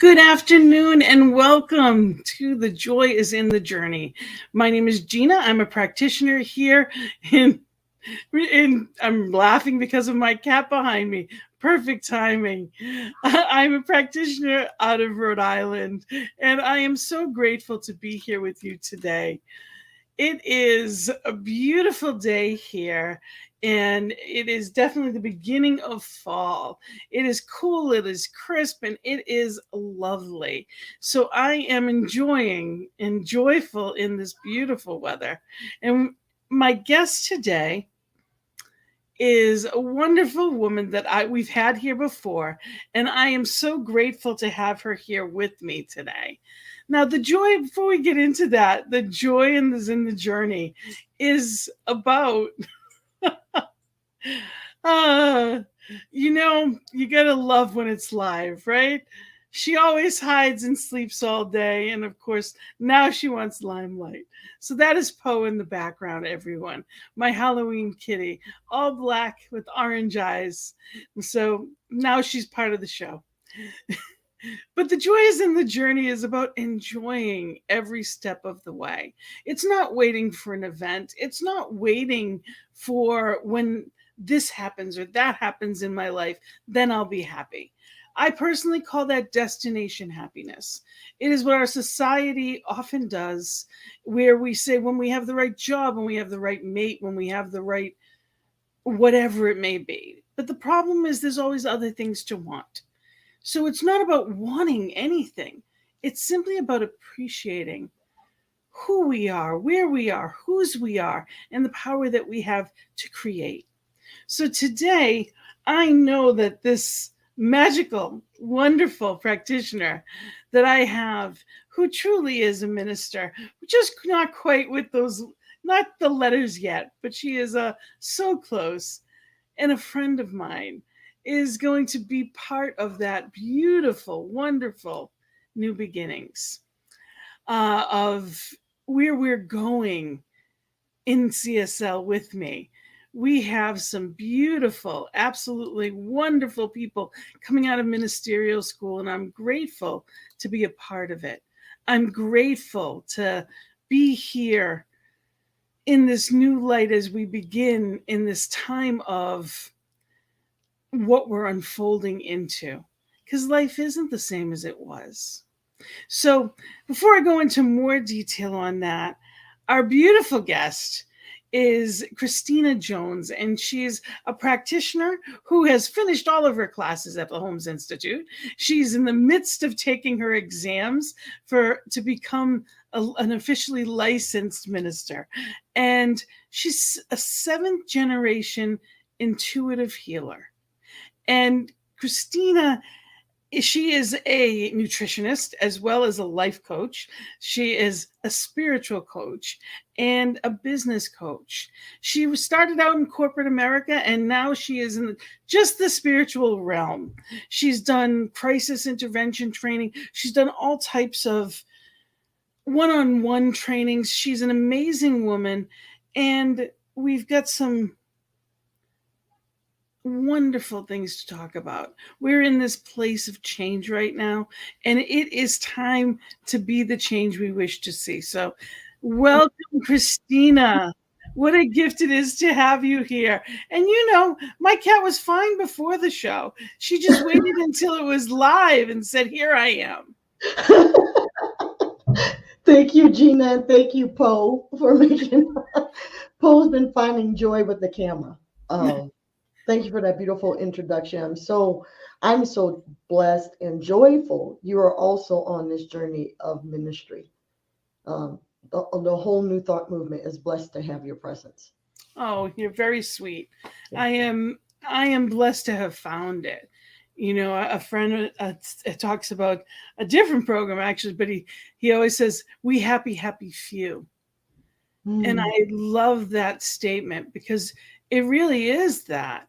Good afternoon and welcome to The Joy is in the Journey. My name is Gina. I'm a practitioner here and I'm laughing because of my cat behind me. Perfect timing. I'm a practitioner out of Rhode Island and I am so grateful to be here with you today. It is a beautiful day here, and it is definitely the beginning of fall. It is cool, it is crisp, and it is lovely. So I am enjoying and joyful in this beautiful weather. And my guest today is a wonderful woman that we've had here before, and I am so grateful to have her here with me today. Now, the joy, before we get into that, the joy in the journey is about, uh, you gotta love when it's live, right? She always hides and sleeps all day, and of course, now she wants limelight. So that is Poe in the background, everyone. My Halloween kitty, all black with orange eyes. So now she's part of the show. But the joy is in the journey is about enjoying every step of the way. It's not waiting for an event. It's not waiting for when this happens or that happens in my life, then I'll be happy. I personally call that destination happiness. It is what our society often does, where we say when we have the right job, when we have the right mate, when we have the right whatever it may be. But the problem is there's always other things to want. So it's not about wanting anything. It's simply about appreciating who we are, where we are, whose we are, and the power that we have to create. So today, I know that this magical, wonderful practitioner that I have, who truly is a minister, just not quite with those, not the letters yet, but she is so close, and a friend of mine, is going to be part of that beautiful, wonderful new beginnings of where we're going in CSL with me. We have some beautiful, absolutely wonderful people coming out of ministerial school, and I'm grateful to be a part of it. I'm grateful to be here in this new light as we begin in this time of what we're unfolding into, because life isn't the same as it was. So before I go into more detail on that, our beautiful guest is Christina Jones, and she's a practitioner who has finished all of her classes at the Holmes Institute. She's in the midst of taking her exams to become an officially licensed minister, and she's a seventh generation intuitive healer. And Christina, she is a nutritionist as well as a life coach. She is a spiritual coach and a business coach. She started out in corporate America, and now she is in just the spiritual realm. She's done crisis intervention training. She's done all types of one-on-one trainings. She's an amazing woman, and we've got some wonderful things to talk about. We're in this place of change right now, and it is time to be the change we wish to see. So welcome, Christina. What a gift it is to have you here. And my cat was fine before the show. She just waited until it was live and said, here I am. Thank you, Gina, and thank you, Poe, for making. Poe's been finding joy with the camera. Thank you for that beautiful introduction. I'm so blessed and joyful. You are also on this journey of ministry. The whole New Thought movement is blessed to have your presence. Oh, you're very sweet. I am blessed to have found it. A friend talks about a different program actually, but he always says, we happy few. And I love that statement because it really is that.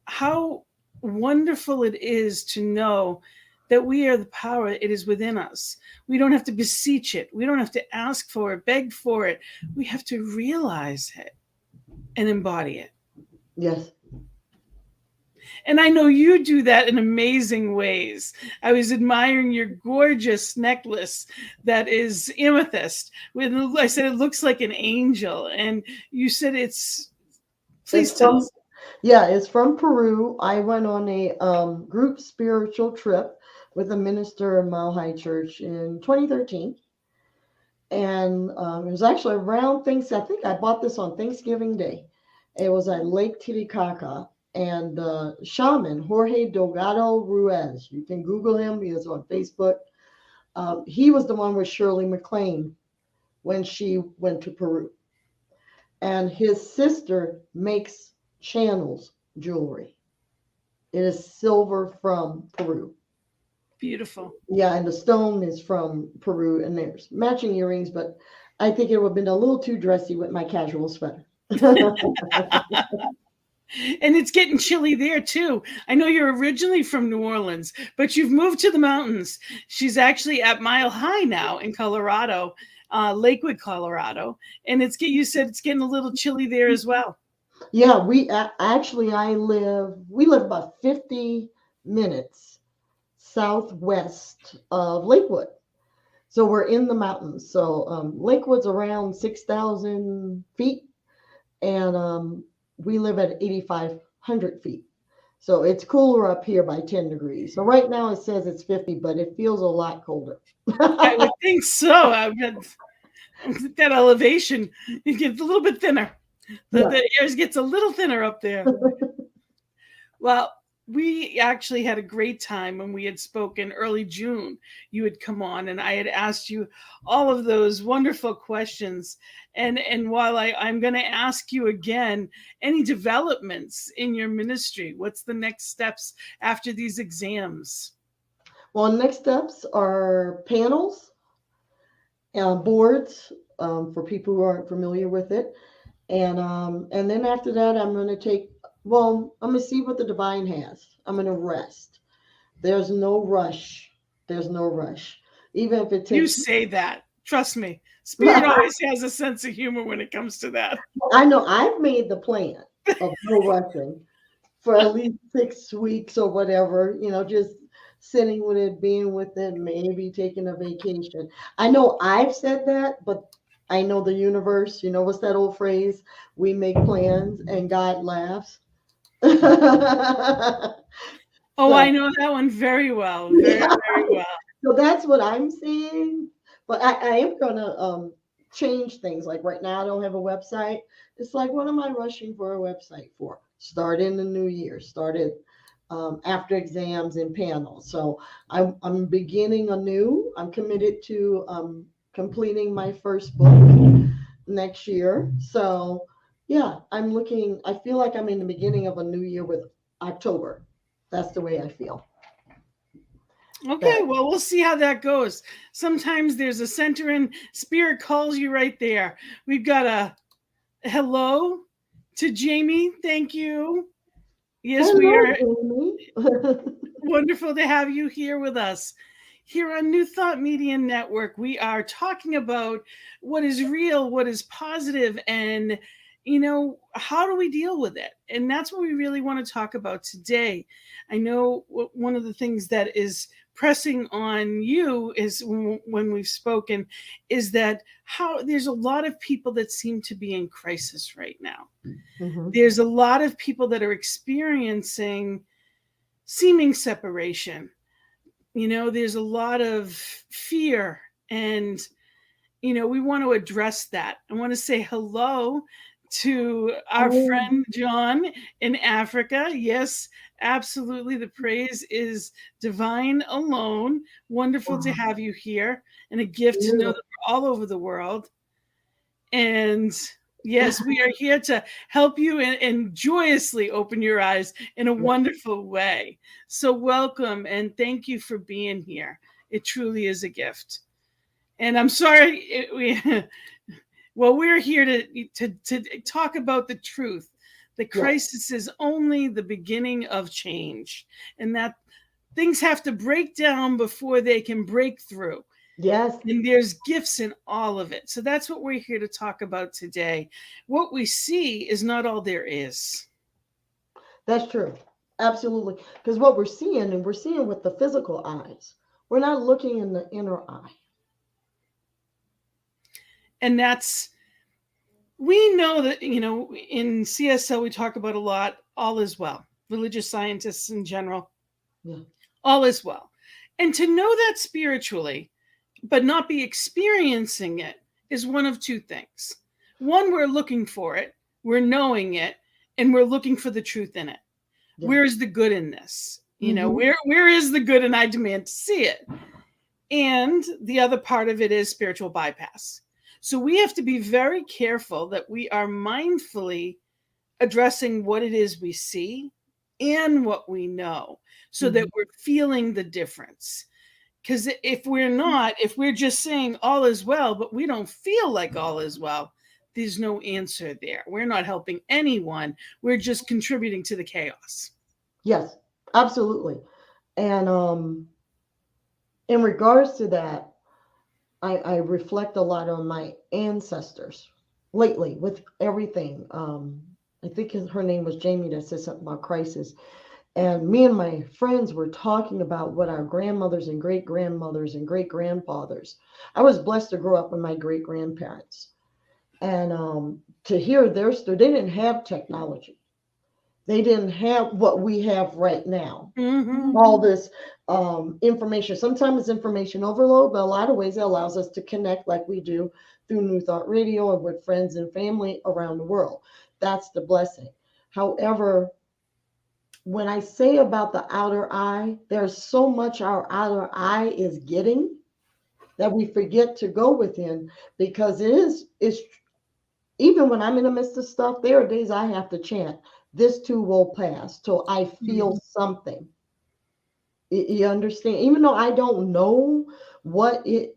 How wonderful it is to know that we are the power. It is within us. We don't have to beseech it. We don't have to ask for it, beg for it. We have to realize it and embody it. Yes. And I know you do that in amazing ways. I was admiring your gorgeous necklace that is amethyst. When I said it looks like an angel, and you said it's. It's Please tell from us. Yeah, it's from Peru. I went on a group spiritual trip with a minister in Mile High Church in 2013. And it was actually around things. I think I bought this on Thanksgiving Day. It was at Lake Titicaca. And shaman Jorge Delgado Ruiz, you can Google him. He is on Facebook. He was the one with Shirley MacLaine when she went to Peru. And his sister makes channels jewelry. It is silver from Peru. Beautiful. Yeah, and the stone is from Peru, and there's matching earrings, but I think it would have been a little too dressy with my casual sweater. And it's getting chilly there too. I know you're originally from New Orleans, but you've moved to the mountains. She's actually at Mile High now in Colorado, Lakewood, Colorado, and you said it's getting a little chilly there as well. Yeah, actually we live about 50 minutes southwest of Lakewood. So we're in the mountains. So Lakewood's around 6,000 feet, and we live at 8,500 feet. So it's cooler up here by 10 degrees. So right now it says it's 50, but it feels a lot colder. I would think so. That elevation, it gets a little bit thinner. Yeah. The air gets a little thinner up there. Well, we actually had a great time when we had spoken early June. You had come on and I had asked you all of those wonderful questions. And while I'm going to ask you again, any developments in your ministry? What's the next steps after these exams? Well, next steps are panels, boards for people who aren't familiar with it. And then after that, I'm going to see what the divine has. I'm going to rest. There's no rush. There's no rush. Even if it You takes, say that. Trust me. Spirit always has a sense of humor when it comes to that. I know I've made the plan of no rushing for at least 6 weeks or whatever, just sitting with it, being with it, maybe taking a vacation. I know I've said that, but I know the universe, what's that old phrase? We make plans and God laughs. Oh, So, I know that one very well. Very, yeah. very well. So that's what I'm seeing. But I am going to change things. Like right now, I don't have a website. It's like, what am I rushing for a website for? Start in the new year. Started after exams and panels. So I'm beginning anew. I'm committed to completing my first book next year. So yeah, I feel like I'm in the beginning of a new year with October. That's the way I feel. Okay, That well, we'll see how that goes. Sometimes there's a center and spirit calls you right there. We've got a hello to Jamie. Thank you. Yes, we Hello, are Jamie. wonderful to have you here with us. Here on New Thought Media Network, we are talking about what is real, what is positive, and how do we deal with it? And that's what we really want to talk about today. I know one of the things that is pressing on you is when we've spoken is that how there's a lot of people that seem to be in crisis right now. Mhm. There's a lot of people that are experiencing seeming separation. There's a lot of fear, and we want to address that. I want to say hello to our Oh, friend John in Africa. Yes, absolutely. The praise is divine alone. Wonderful to wow. have you here, and a gift to know Yeah. that we're all over the world. And yes, we are here to help you and joyously open your eyes in a wonderful way. So, welcome and thank you for being here. It truly is a gift. And I'm sorry, well, we're here to talk about the truth. The Yeah. crisis is only the beginning of change, and that things have to break down before they can break through. Yes, And there's gifts in all of it. So that's what we're here to talk about today. What we see is not all there is. that's true. Absolutely. Because what we're seeing, and we're seeing with the physical eyes, we're not looking in the inner eye. And that's, we know that, in CSL, we talk about a lot, all is well. Religious scientists in general, Yeah. all is well. And to know that spiritually, but not be experiencing it, is one of two things. One, we're looking for it, we're knowing it, and we're looking for the truth in it. Yeah. Where is the good in this? Hmm. Where is the good? And I demand to see it. And the other part of it is spiritual bypass. So we have to be very careful that we are mindfully addressing what it is we see and what we know, so that Hmm. we're feeling the difference. Because if we're not, if we're just saying all is well, but we don't feel like all is well, there's no answer there. We're not helping anyone. We're just contributing to the chaos. Yes, absolutely. And in regards to that, I reflect a lot on my ancestors lately with everything. I think her name was Jamie that said something about crisis. And me and my friends were talking about what our grandmothers and great grandmothers and great grandfathers. I was blessed to grow up with my great grandparents. And to hear their story, they didn't have technology. They didn't have what we have right now. Mm-hmm. All this information. Sometimes it's information overload, but a lot of ways it allows us to connect like we do through New Thought Radio or with friends and family around the world. That's the blessing. However, when I say about the outer eye, there's so much our outer eye is getting that we forget to go within, because it's even when I'm in the midst of stuff, there are days I have to chant, this too will pass, till I feel something. You understand? Even though I don't know what it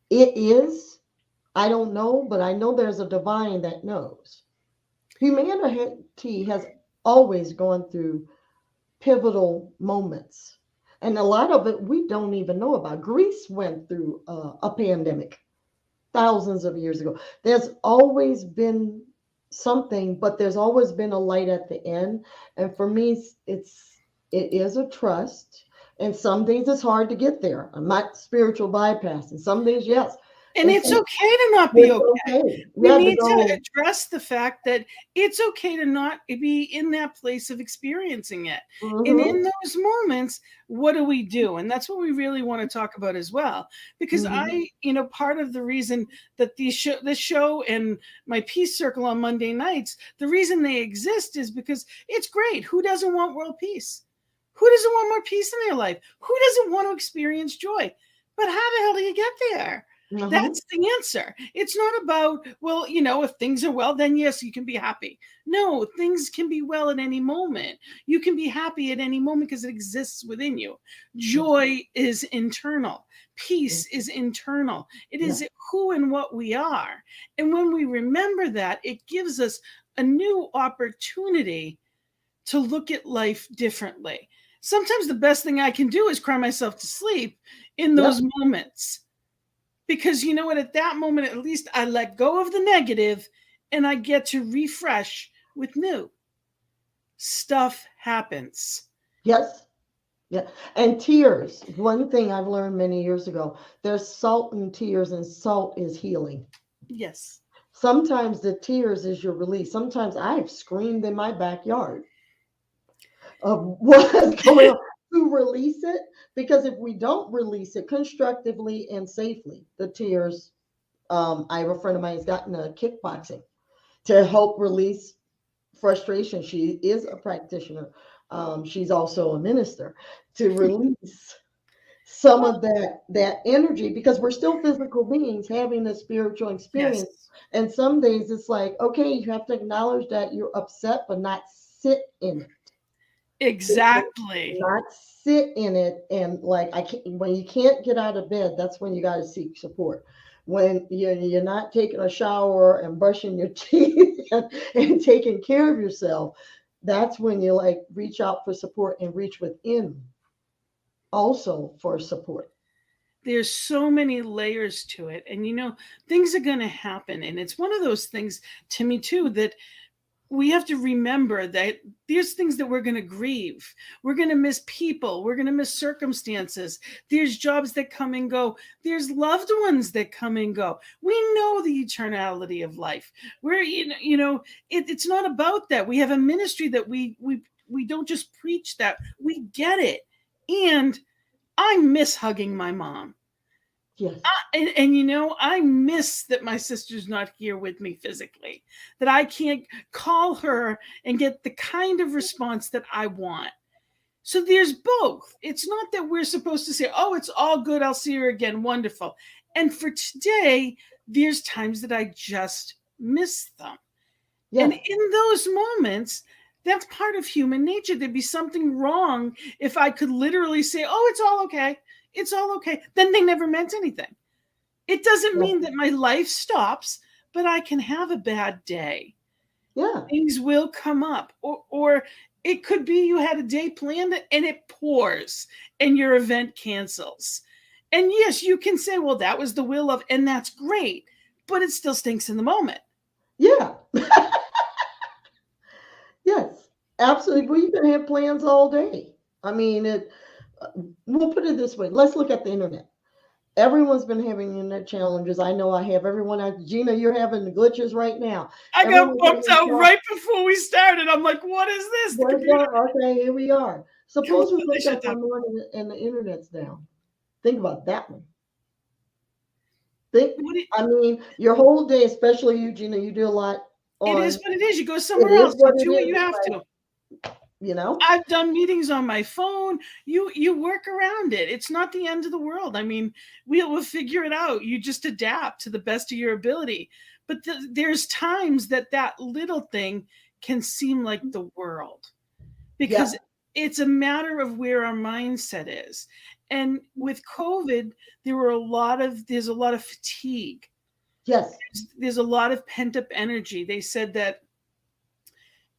is, I don't know, but I know there's a divine that knows. Humanity has always gone through pivotal moments, and a lot of it we don't even know about. Greece went through a pandemic thousands of years ago. There's always been something, but there's always been a light at the end. And for me, it is a trust. And some days it's hard to get there. I'm not spiritual bypass. And some days, yes. And And it's some okay to not be it's okay. okay. We You have to need to go. address the fact that it's okay to not be in that place of experiencing it. And Hmm. in those moments, what do we do? And that's what we really want to talk about as well. Because Hmm. part of the reason that this show and my peace circle on Monday nights, the reason they exist is because it's great. Who doesn't want world peace? Who doesn't want more peace in their life? Who doesn't want to experience joy? But how the hell do you get there? Hmm. That's the answer. It's not about, well, if things are well, then yes, you can be happy. No, things can be well at any moment. You can be happy at any moment because it exists within you. Yes. Joy is internal, peace is internal. It Yes. is who and what we are. And when we remember that, it gives us a new opportunity to look at life differently. Sometimes the best thing I can do is cry myself to sleep in Yep. those moments, because you know what, at that moment at least I let go of the negative and I get to refresh with new stuff. Happens. Yes. Yeah. And tears. One thing I've learned many years ago, there's salt in tears, and salt is healing. Yes. Sometimes the tears is your release. Sometimes I've screamed in my backyard of what's going on to release it. Because if we don't release it constructively and safely, the tears, I have a friend of mine who's gotten a kickboxing to help release frustration. She is a practitioner. She's also a minister, to release some Well, of that energy, because we're still physical beings having a spiritual yes, experience. And some days it's like, okay, you have to acknowledge that you're upset, but not sit in it. exactly. Not sit in it. And like, I can't, when you can't get out of bed, that's when you got to seek support. When you're not taking a shower and brushing your teeth and taking care of yourself, that's when you like reach out for support and reach within also for support. There's so many layers to it, and things are going to happen, and it's one of those things to me too that we have to remember that there's things that we're going to grieve. We're going to miss people. We're going to miss circumstances. There's jobs that come and go. There's loved ones that come and go. We know the eternality of life. We're, it's not about that. We have a ministry that we don't just preach that. We get it. And I miss hugging my mom. Yes. I miss that my sister's not here with me physically, that I can't call her and get the kind of response that I want. So there's both. It's not that we're supposed to say, oh, it's all good, I'll see her again, wonderful. And for today, there's times that I just miss them. Yes. And in those moments, that's part of human nature. There'd be something wrong if I could literally say, oh, it's all okay. It's all okay. Then they never meant anything. It doesn't mean that my life stops, but I can have a bad day. Yeah. Things will come up. Or it could be you had a day planned and it pours and your event cancels. And yes, you can say, well, that was the will of, and that's great, but it still stinks in the moment. Yeah. Yes, absolutely. Well, you can have plans all day. I mean, we'll put it this way. Let's look at the internet. Everyone's been having internet challenges. I know I have. Gina, you're having the glitches right now. I got bumped out right before we started. I'm like, what is this? Okay, here we are. Suppose we wake up one morning and the internet's down. Think about that one. Your whole day, especially you, Gina, you do a lot. It is what it is. You go somewhere else. You do what you have to. I've done meetings on my phone. You work around it. It's not the end of the world. I mean, we'll figure it out. You just adapt to the best of your ability. But there's times that little thing can seem like the world, because it's a matter of where our mindset is. And with COVID, there's a lot of fatigue. Yes. There's a lot of pent up energy. They said that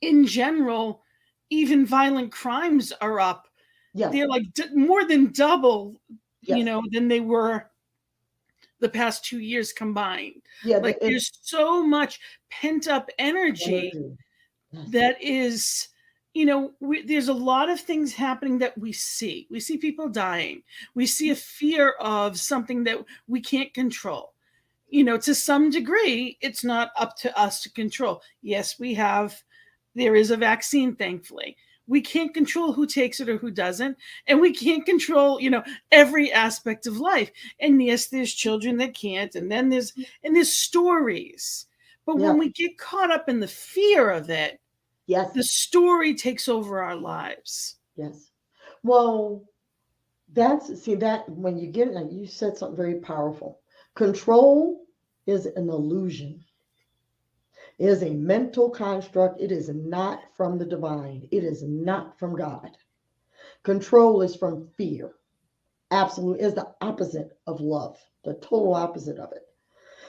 in general, even violent crimes are up. Yes. They're like more than double, than they were the past 2 years combined. Yeah, there's so much pent up energy that is, there's a lot of things happening that we see. We see people dying. We see a fear of something that we can't control. To some degree, it's not up to us to control. Yes, there is a vaccine, thankfully. We can't control who takes it or who doesn't. And we can't control, every aspect of life. And yes, there's children that can't. And then there's stories. But when we get caught up in the fear of it, the story takes over our lives. Yes. Well, when you get it, you said something very powerful. Control is an illusion. It is a mental construct. It is not from the divine. It is not from God. Control is from fear. Absolutely, is the opposite of love, the total opposite of it.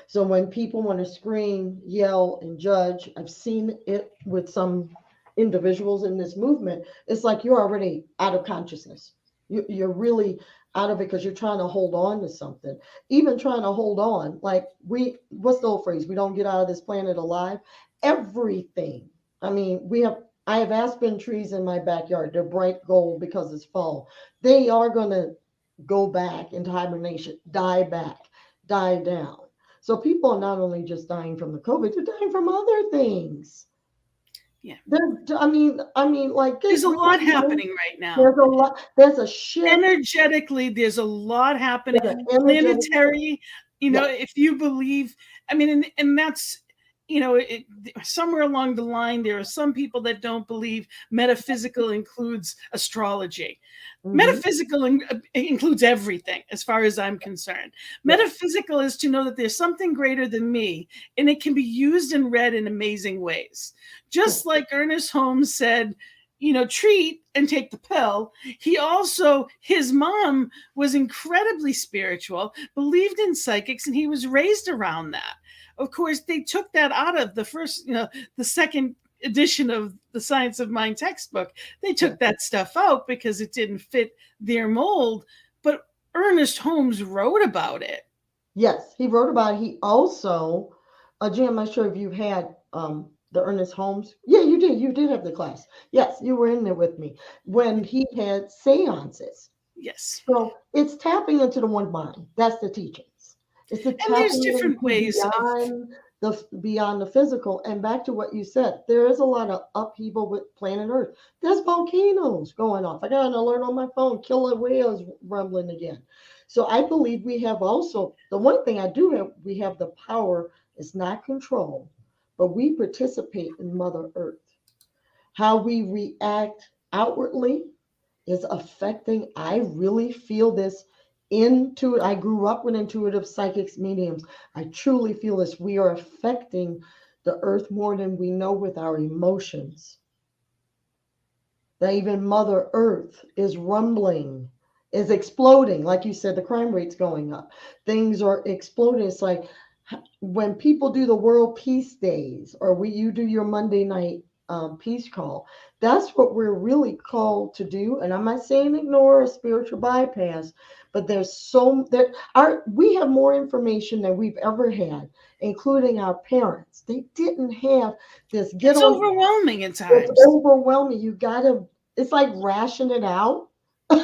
So when people want to scream, yell, and judge, I've seen it with some individuals in this movement. It's like you're already out of consciousness. You're really out of it because you're trying to hold on to something. Even trying to hold on, like what's the old phrase? We don't get out of this planet alive. Everything. I mean, I have aspen trees in my backyard. They're bright gold because it's fall. They are going to go back into hibernation, die back, die down. So people are not only just dying from the COVID, they're dying from other things. Yeah. Like there's a lot happening right now. There's a shift. Energetically, there's a lot happening. Planetary, if you believe, and that's, somewhere along the line, there are some people that don't believe metaphysical includes astrology. Mm-hmm. Metaphysical includes everything, as far as I'm concerned. Yeah. Metaphysical is to know that there's something greater than me, and it can be used and read in amazing ways. Just like Ernest Holmes said, treat and take the pill. His mom was incredibly spiritual, believed in psychics, and he was raised around that. Of course, they took that out of the second edition of the Science of Mind textbook. They took that stuff out because it didn't fit their mold. But Ernest Holmes wrote about it. Yes, he wrote about it. He also, Jim, I'm not sure if you've had the Ernest Holmes. Yeah, you did. You did have the class. Yes, you were in there with me when he had seances. Yes. So it's tapping into the one mind. That's the teachings. It's the And there's tapping different into ways of, beyond the physical. And back to what you said, there is a lot of upheaval with planet Earth. There's volcanoes going off. I got an alert on my phone, killer whales rumbling again. So I believe we have also the one thing I do have, we have the power, it's not control, but we participate in Mother Earth. How we react outwardly is affecting. I really feel this into. I grew up with intuitive psychics mediums. I truly feel this. We are affecting the earth more than we know with our emotions. That even Mother Earth is rumbling, is exploding. Like you said, the crime rate's going up. Things are exploding. It's like when people do the World Peace Days, or you do your Monday night peace call, that's what we're really called to do. And I'm not saying ignore a spiritual bypass, but we have more information than we've ever had, including our parents. They didn't have this. Get it's on. overwhelming at It's times. overwhelming. You gotta. It's like ration it out. You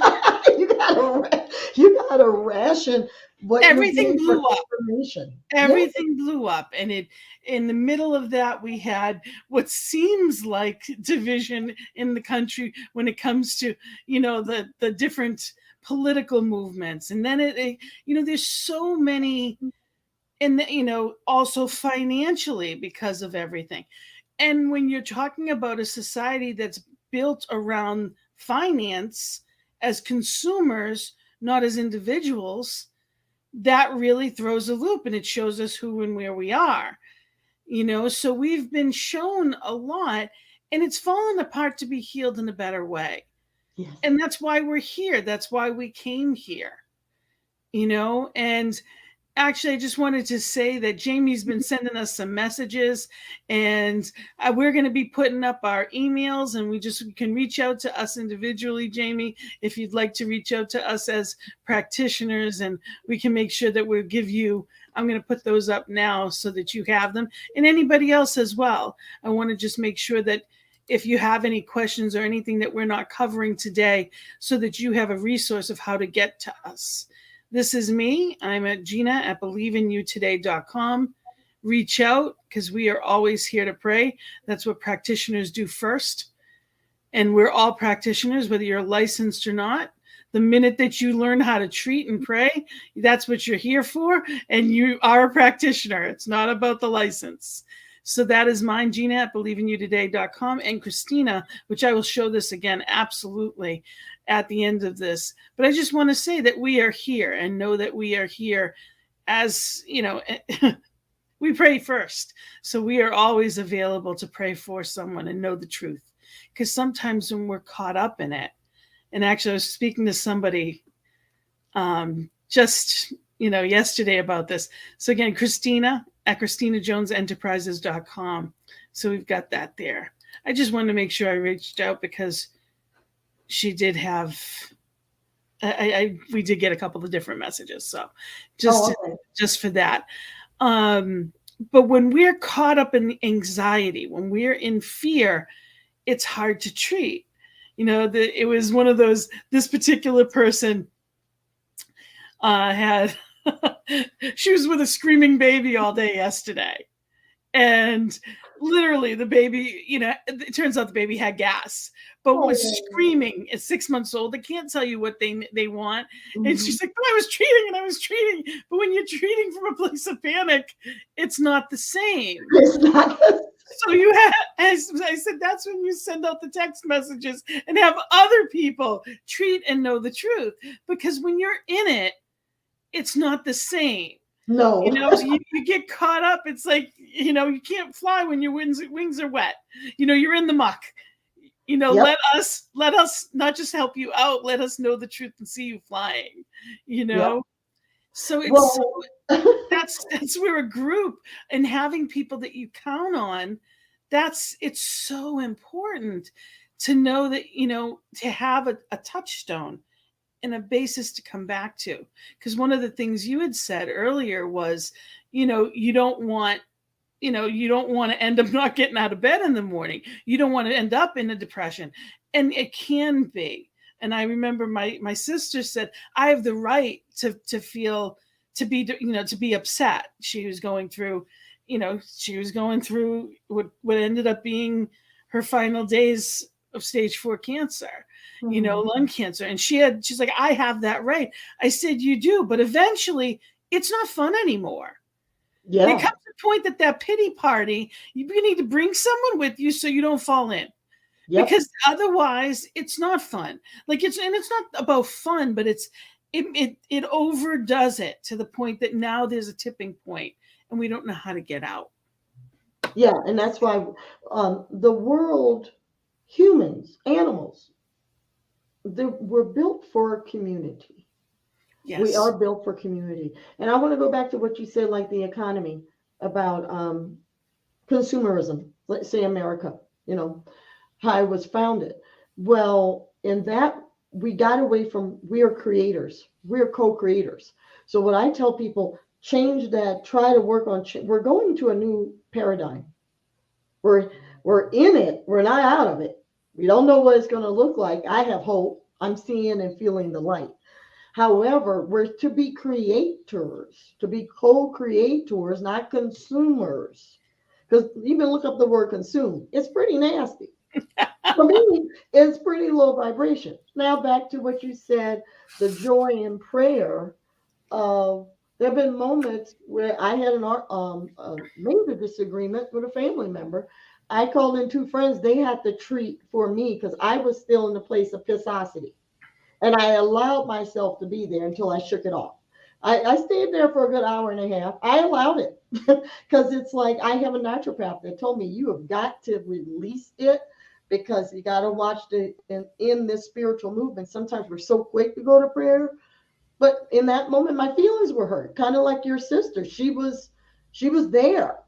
gotta ration what you're Everything getting for blew up. information. Yeah. Everything blew up, and it in the middle of that we had what seems like division in the country when it comes to, the different political movements. And then there's so many, and also financially because of everything. And when you're talking about a society that's built around finance as consumers, not as individuals, that really throws a loop, and it shows us who and where we are. So we've been shown a lot, and it's fallen apart to be healed in a better way. Yes. And that's why we're here. That's why we came here. And actually, I just wanted to say that Jamie's been sending us some messages, and we're going to be putting up our emails, and we can reach out to us individually, Jamie, if you'd like to reach out to us as practitioners, and we can make sure that we'll give you. I'm going to put those up now so that you have them, and anybody else as well. I want to just make sure that if you have any questions or anything that we're not covering today, so that you have a resource of how to get to us. This is me. I'm at Gina at believeInYouToday.com. Reach out, because we are always here to pray. That's what practitioners do first. And we're all practitioners, whether you're licensed or not. The minute that you learn how to treat and pray, that's what you're here for. And you are a practitioner. It's not about the license. So that is mine, Gina at believeInYouToday.com, and Christina, which I will show this again, absolutely, at the end of this. But I just want to say that we are here, and know that we are here as, we pray first. So we are always available to pray for someone and know the truth. Because sometimes when we're caught up in it, and actually I was speaking to somebody just, yesterday about this. So again, Christina at ChristinaJonesEnterprises.com. So we've got that there. I just wanted to make sure I reached out, because she did have, we did get a couple of different messages. So just for that. But when we're caught up in anxiety, when we're in fear, it's hard to treat. It was one of those, this particular person had, she was with a screaming baby all day yesterday. And literally the baby, it turns out the baby had gas, but was screaming at 6 months old. They can't tell you what they want. Mm-hmm. And she's like, I was treating. But when you're treating from a place of panic, it's not the same. It's not. So you have, as I said, that's when you send out the text messages and have other people treat and know the truth. Because when you're in it, it's not the same. No. You get caught up. It's like, you can't fly when your wings are wet. You're in the muck. Yep. Let us not just help you out, let us know the truth and see you flying, Yep. So it's that's where a group and having people that you count on, it's so important to know that, to have a touchstone and a basis to come back to. Because one of the things you had said earlier was, you don't want you don't want to end up not getting out of bed in the morning. You don't want to end up in a depression. And it can be. And I remember my sister said, I have the right to feel, to be upset. She was going through what ended up being her final days of stage 4 cancer, lung cancer. And she's like, I have that right. I said, you do, but eventually it's not fun anymore. Yeah. There comes a point that pity party, you need to bring someone with you so you don't fall in. Yep. Because otherwise it's not fun. It's not about fun, but it overdoes it to the point that now there's a tipping point and we don't know how to get out. Yeah, and that's why the world, humans, animals, we're built for community. Yes. We are built for community. And I want to go back to what you said, like the economy, about consumerism, let's say America, how it was founded. Well, in that, we got away from, we are creators, we're co-creators. So what I tell people, change that, try to work on, we're going to a new paradigm. We're in it, we're not out of it. We don't know what it's going to look like. I have hope. I'm seeing and feeling the light. However, we're to be creators, to be co-creators, not consumers. Because even look up the word consume. It's pretty nasty. For me, it's pretty low vibration. Now back to what you said, the joy in prayer. There have been moments where I had a major disagreement with a family member. I called in 2 friends. They had to treat for me because I was still in a place of pissosity. And I allowed myself to be there until I shook it off. I stayed there for a good hour and a half. I allowed it because it's like I have a naturopath that told me you have got to release it because you got to watch in this spiritual movement. Sometimes we're so quick to go to prayer, but in that moment, my feelings were hurt. Kind of like your sister. She was there.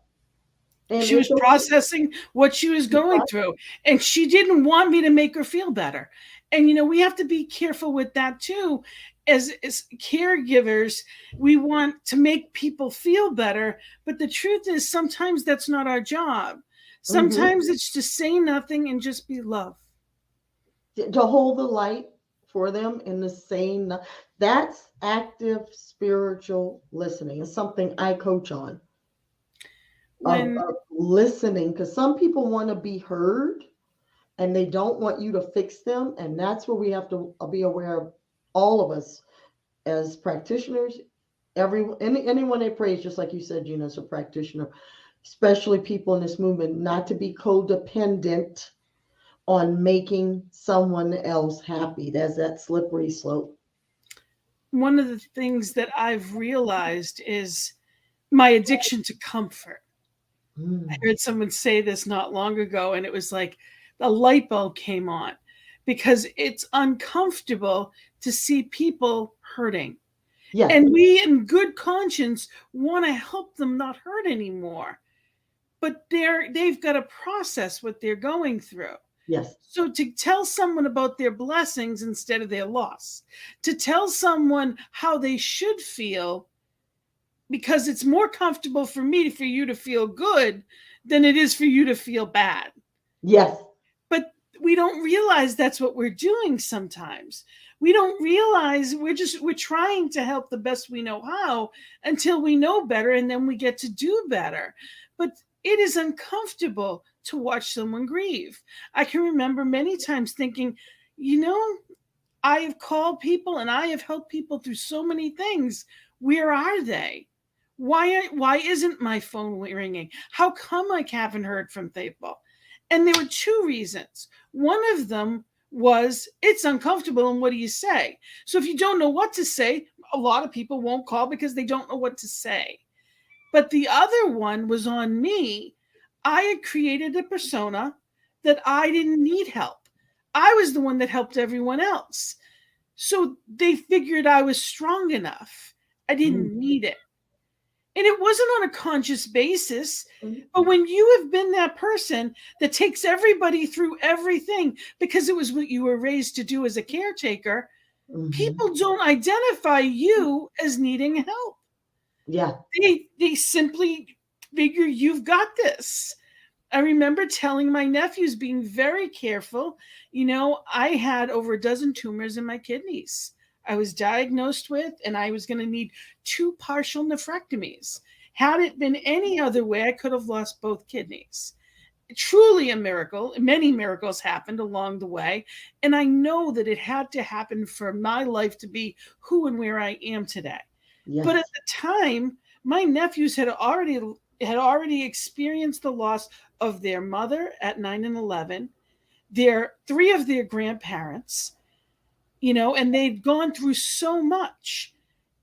And she was processing what she was going through, and she didn't want me to make her feel better. And we have to be careful with that too. As caregivers, we want to make people feel better, but the truth is sometimes that's not our job. Sometimes it's to say nothing and just be love. To hold the light for them in the same, that's active spiritual listening. It's something I coach on. Of listening, because some people want to be heard and they don't want you to fix them. And that's where we have to be aware of, all of us as practitioners, anyone that prays, just like you said, Gina, as a practitioner, especially people in this movement, not to be codependent on making someone else happy. There's that slippery slope. One of the things that I've realized is my addiction to comfort. I heard someone say this not long ago, and it was like the light bulb came on, because it's uncomfortable to see people hurting. Yes. And we in good conscience want to help them not hurt anymore. But they've got to process what they're going through. Yes. So to tell someone about their blessings instead of their loss, to tell someone how they should feel, because it's more comfortable for you to feel good than it is for you to feel bad. Yes. But we don't realize that's what we're doing sometimes. We don't realize we're trying to help the best we know how until we know better, and then we get to do better. But it is uncomfortable to watch someone grieve. I can remember many times thinking, I have called people and I have helped people through so many things. Where are they? Why isn't my phone ringing? How come I haven't heard from people? And there were 2 reasons. One of them was it's uncomfortable, and what do you say? So if you don't know what to say, a lot of people won't call because they don't know what to say. But the other one was on me. I had created a persona that I didn't need help. I was the one that helped everyone else. So they figured I was strong enough. I didn't need it. And it wasn't on a conscious basis. But when you have been that person that takes everybody through everything because it was what you were raised to do as a caretaker, people don't identify you as needing help. Yeah. They simply figure you've got this. I remember telling my nephews, being very careful. I had over a dozen tumors in my kidneys. I was diagnosed with, and I was going to need 2 partial nephrectomies. Had it been any other way, I could have lost both kidneys. Truly a miracle. Many miracles happened along the way. And I know that it had to happen for my life to be who and where I am today. But at Yes. the time, my nephews had already experienced the loss of their mother at 9 and 11, their 3 of their grandparents, and they'd gone through so much.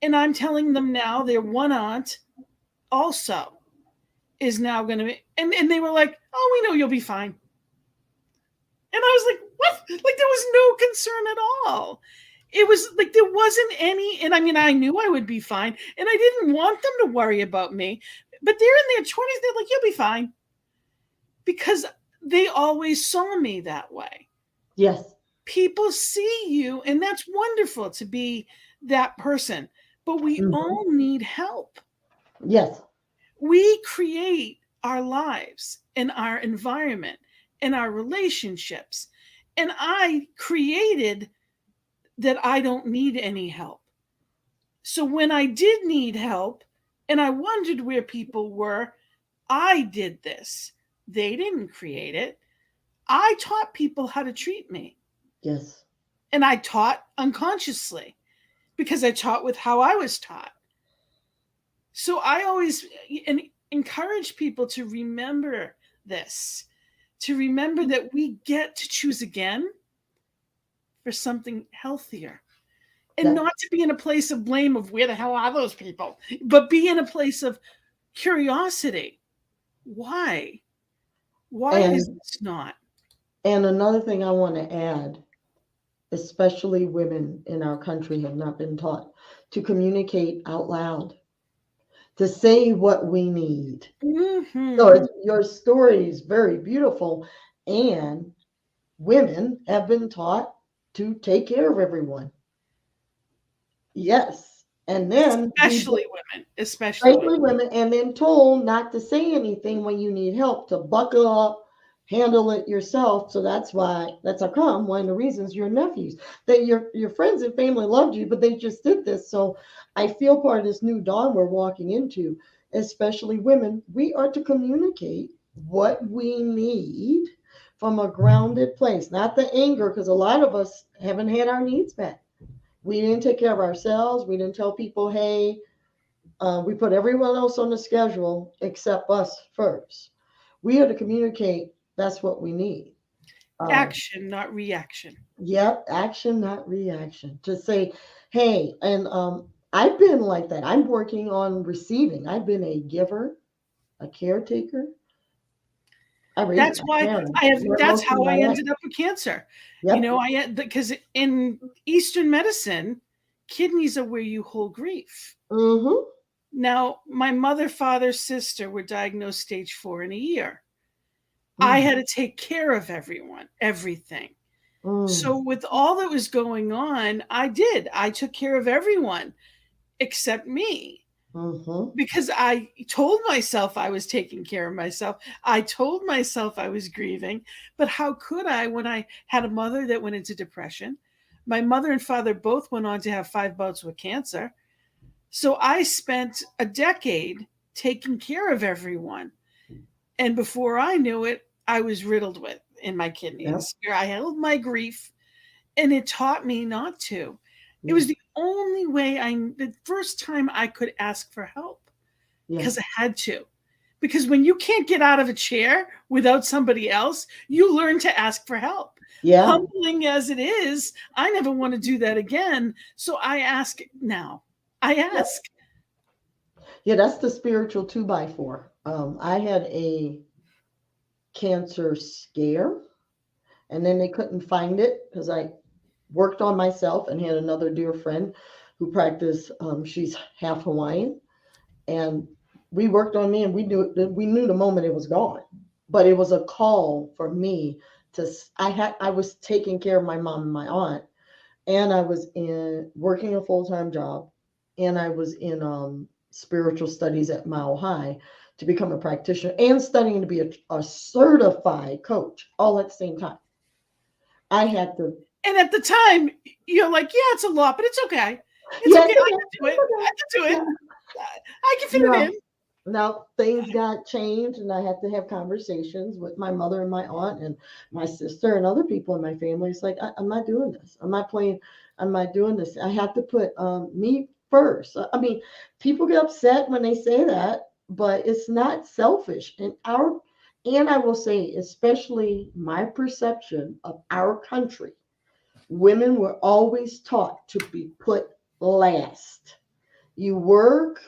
And I'm telling them now their one aunt also is now going to be, and they were like, oh, we know you'll be fine. And I was like, what? Like, there was no concern at all. It was like there wasn't any, and I mean, I knew I would be fine, and I didn't want them to worry about me. But they're in their 20s, they're like, you'll be fine. Because they always saw me that way. Yes. People see you, and that's wonderful to be that person. But we Mhm. all need help. Yes. We create our lives and our environment and our relationships. And I created that I don't need any help. So when I did need help and I wondered where people were, I did this. They didn't create it. I taught people how to treat me. Yes. And I taught unconsciously because I taught with how I was taught. So I always encourage people to remember this, to remember that we get to choose again for something healthier. And That not to be in a place of blame of where the hell are those people, but be in a place of curiosity. Why? Why is and this not? and another thing I want to add, especially women in our country have not been taught to communicate out loud, to say what we need. So Mm-hmm. your story is very beautiful, and women have been taught to take care of everyone. Yes. And then we, Especially women. Especially women. especially women, and then told not to say anything when you need help, to buckle up, handle it yourself. So that's how come one of the reasons your nephews, that your friends and family loved you, but they just did this. So I feel part of this new dawn we're walking into, especially women, we are to communicate what we need from a grounded place, not the anger, because a lot of us haven't had our needs met. We didn't take care of ourselves. We didn't tell people, hey, we put everyone else on the schedule except us first. We are to communicate. That's what we need. Um, Action, not reaction. yep, action, not reaction. To say, hey, and I've been like that. I'm working on receiving. I've been a giver, a caretaker. I raised That's my why parents that's most of how my I life. ended up with cancer. Yep. Because in Eastern medicine, kidneys are where you hold grief. Mm-hmm. Now, my mother, father, sister were diagnosed stage 4 in a year. I Mm, had to take care of everyone, everything. So, mm, with all that was going on, I did. I took care of everyone except me mm-hmm. because I told myself I was taking care of myself. I told myself I was grieving. But how could I when I had a mother that went into depression? My mother and father both went on to have 5 bouts with cancer. So, I spent a decade taking care of everyone. And before I knew it, I was riddled with in my Yep. kidneys. I held my grief, and it taught me not to. It was Yes. the only way the first time I could ask for help because I Yes. had to. Because when you can't get out of a chair without somebody else, you learn to ask for help. Yeah. Humbling as it is, I never want to do that again. So I ask now. I ask. Yeah, that's the spiritual two by four. I had a cancer scare, and then they couldn't find it because I worked on myself and had another dear friend who practiced. She's half Hawaiian, and we worked on me, and we knew the moment it was gone. But it was a call for me to. I was taking care of my mom and my aunt, and I was in working a full time job, and I was in spiritual studies at Mile High to become a practitioner and studying to be a certified coach all at the same time. I had to. And at the time, you're like, yeah, it's a lot, but it's okay. It's Yeah, okay. it's I okay. can do it. I can do Yeah. it. I can fit it Yeah. in. Now things got changed, and I had to have conversations with my mother and my aunt and my sister and other people in my family. It's like, I'm not doing this. I'm not playing. I'm not doing this. I have to put me first. I mean, people get upset when they say that, but it's not selfish. And I will say, especially my perception of our country, women were always taught to be put last. You work,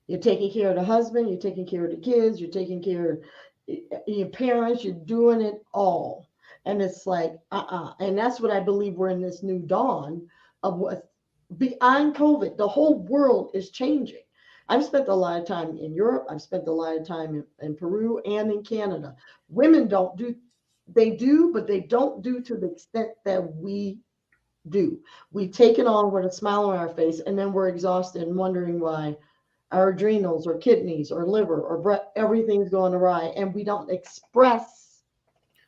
you're taking care of the husband, you're taking care of the kids, you're taking care of your parents, you're doing it all. And it's like, And that's what I believe we're in this new dawn of what beyond COVID. The whole world is changing. I've spent a lot of time in Europe. I've spent a lot of time in Peru and in Canada. Women don't do, they do, but they don't do to the extent that we do. We take it on with a smile on our face, and then we're exhausted and wondering why our adrenals or kidneys or liver or breath, everything's going awry, and we don't express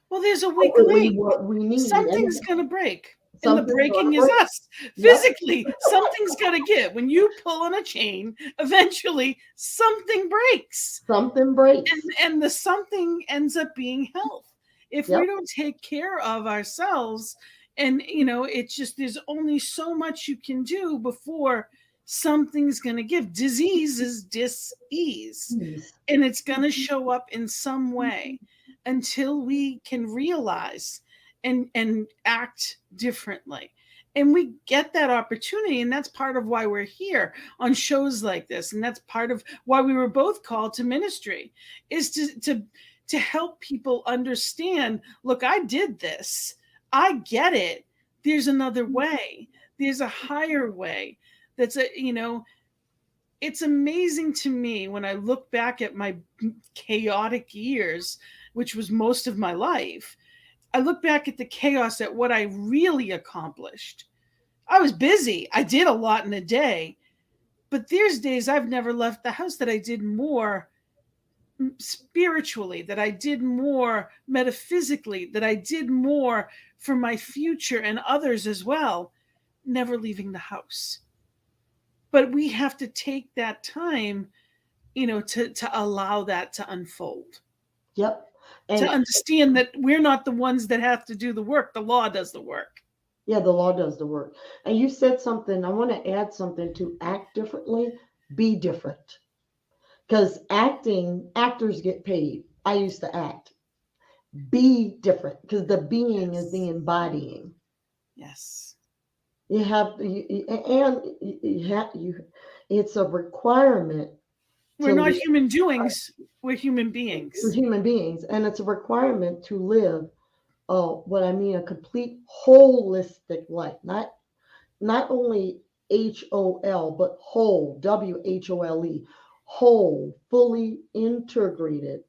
Well, there's a weak outwardly link. what we need. Something's And going to break. And the something's going breaking to is break. us. Yep, Physically, something's got to give. When you pull on a chain, eventually something breaks. something breaks. And the something ends up being health. If we Yep. don't take care of ourselves, and it's just there's only so much you can do before something's going to give. Disease is dis-ease, Yes. and it's going to show up in some way until we can realize and act differently. And we get that opportunity, and that's part of why we're here on shows like this, and that's part of why we were both called to ministry, is to help people understand, look, I did this, I get it, there's another way, there's a higher way. That's a it's amazing to me when I look back at my chaotic years, which was most of my life. I look back at the chaos at what I really accomplished. I was busy. I did a lot in a day, but there's days I've never left the house that I did more spiritually, that I did more metaphysically, that I did more for my future and others as well, never leaving the house. But we have to take that time, to allow that to unfold, Yep. to And understand that we're not the ones that have to do the work. The law does the work. yeah, the law does the work. And you said something, I want to add something to act differently, be different. Because actors get paid. I used to act. Be different, because the being is the Yes. embodying. Yes. You have and you have you. It's a requirement We're to not live human doings, we're human for beings. human beings, and it's a requirement to live. What I mean, a complete holistic life, not only HOL, but whole, WHOLE, whole, fully integrated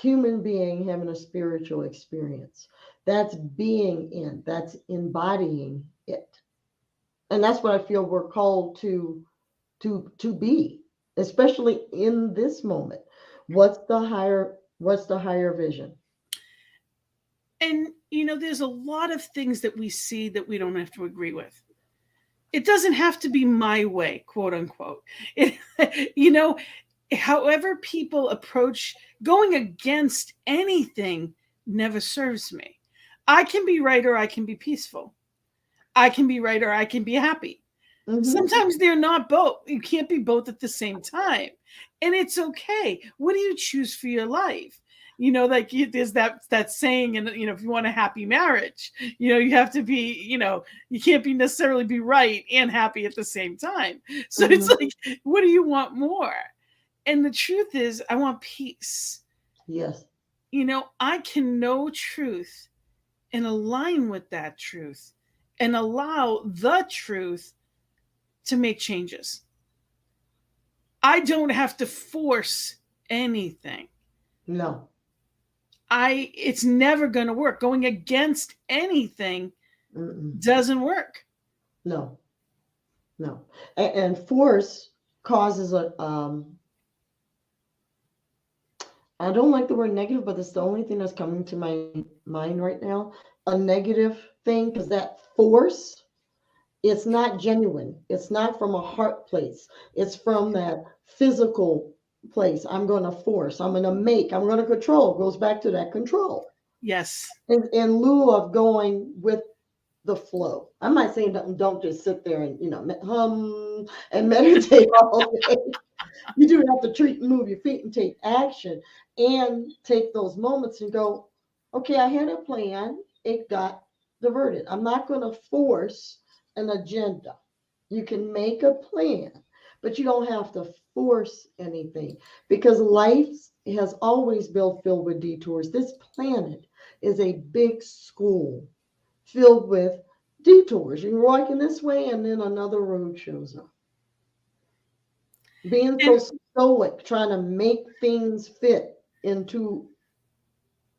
human being having a spiritual experience. That's being in, that's embodying it. And that's what I feel we're called to be, especially in this moment. What's the higher vision? And there's a lot of things that we see that we don't have to agree with. It doesn't have to be my way, quote unquote. It, you know, however people approach going against anything never serves me. I can be right or I can be peaceful. I can be right or I can be happy. Hmm. Sometimes they're not both. You can't be both at the same time. And it's okay. What do you choose for your life? There's that saying, and if you want a happy marriage, you have to be, you can't be necessarily be right and happy at the same time. So it's Hmm. like, what do you want more? And the truth is, I want peace. Yes. I can know truth and align with that truth and allow the truth to make changes. I don't have to force anything. No. It's never going to work. Going against anything Mm-mm. doesn't work. No. No. And force causes I don't like the word negative, but it's the only thing that's coming to my mind right now. A negative thing, because that force, it's not genuine. It's not from a heart place. It's from that physical place. I'm going to force. I'm going to make. I'm going to control. Goes back to that control. Yes. In lieu of going with the flow. I'm not saying don't just sit there and hum and meditate all day. You do have to treat and move your feet and take action and take those moments and go, okay, I had a plan. It got diverted. I'm not going to force an agenda. You can make a plan, but you don't have to force anything because life has always been filled with detours. This planet is a big school filled with detours. You're walking this way and then another road shows up. Being so And stoic, trying to make things fit into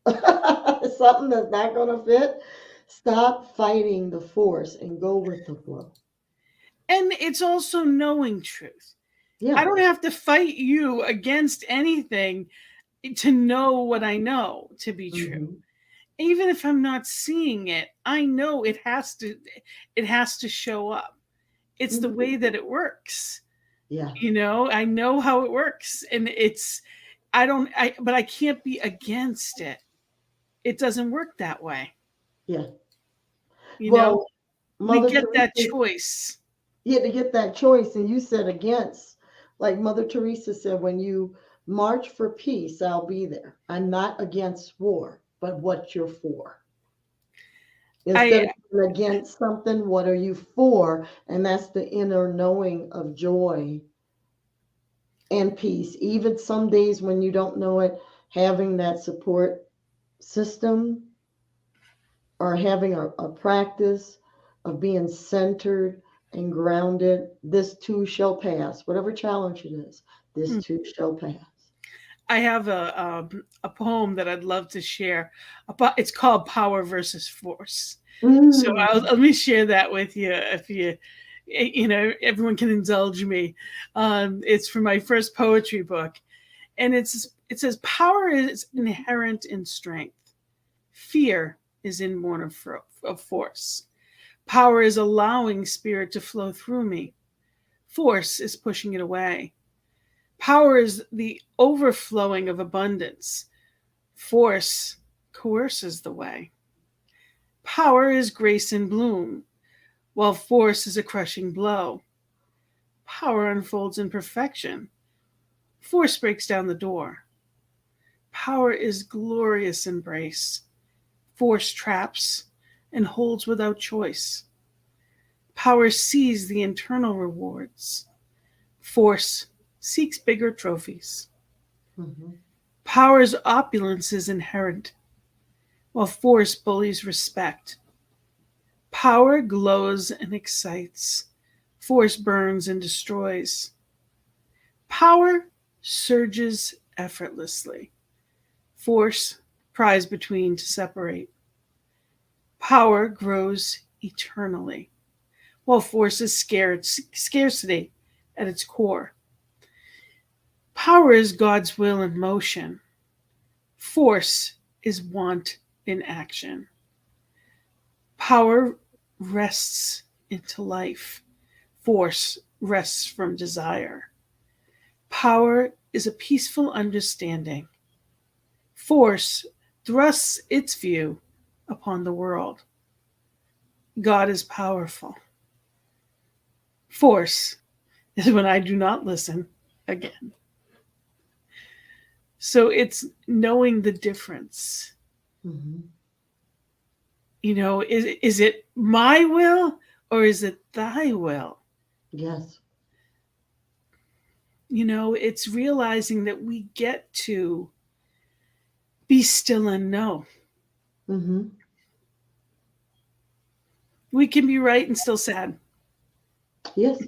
something that's not going to fit, stop fighting the force and go with the flow. and it's also knowing truth. I Yeah. don't have to fight you against anything to know what I know to be true. Hmm. Even if I'm not seeing it, I know it has to show up. It's the Hmm. way that it works. Yeah. I know how it works, and but I can't be against it. It doesn't work that way. Yeah. You know, Well, we Mother get that Teresa, choice. you had to get that choice, and you said against. Like Mother Teresa said, when you march for peace, I'll be there. I'm not against war, but what you're for. Instead I of being against something, what are you for? And that's the inner knowing of joy and peace. Even some days when you don't know it, having that support system or having a practice of being centered and grounded, this too shall pass. Whatever challenge it is, this too shall pass. I have a poem that I'd love to share. About it's called Power versus Force. So Mm. let me share that with you if everyone can indulge me. It's from my first poetry book, and it says power is inherent in strength. Fear is inborn of force. Power is allowing spirit to flow through me. Force is pushing it away. Power is the overflowing of abundance. Force coerces the way. Power is grace in bloom, while force is a crushing blow. Power unfolds in perfection. Force breaks down the door. Power is glorious embrace. Force traps and holds without choice. Power sees the internal rewards. Force seeks bigger trophies. Mhm. Power's opulence is inherent, while force bullies respect. Power glows and excites. Force burns and destroys. Power surges effortlessly. Force pries between to separate. Power grows eternally, while force is scarcity at its core. Power is God's will in motion. Force is want in action. Power rests into life. Force rests from desire. Power is a peaceful understanding. Force thrusts its view upon the world. God is powerful. Force is when I do not listen again. So it's knowing the difference. Mhm. Is it my will or is it thy will? Yes. It's realizing that we get to be still and know. Hmm. We can be right and still sad. Yes.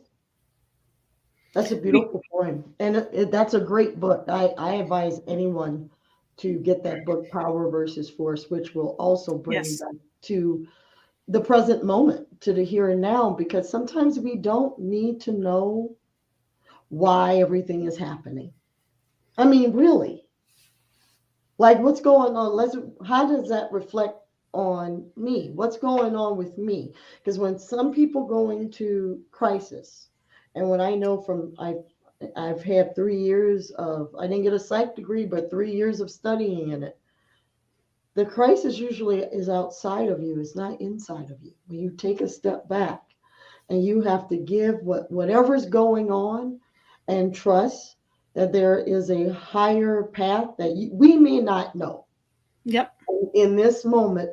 That's a We, beautiful poem, and that's a great book. I advise anyone to get that book, Power versus Force, which will also bring yes. them to the present moment, to the here and now, because sometimes we don't need to know why everything is happening. I mean, really, Like what's going on? How does that reflect on me? What's going on with me? Because when some people go into crisis, and when I know from I've had 3 years of, I didn't get a psych degree, but 3 years of studying in it. The crisis usually is outside of you, it's not inside of you. When you take a step back and you have to give whatever's going on and trust that there is a higher path that we may not know Yep. in this moment,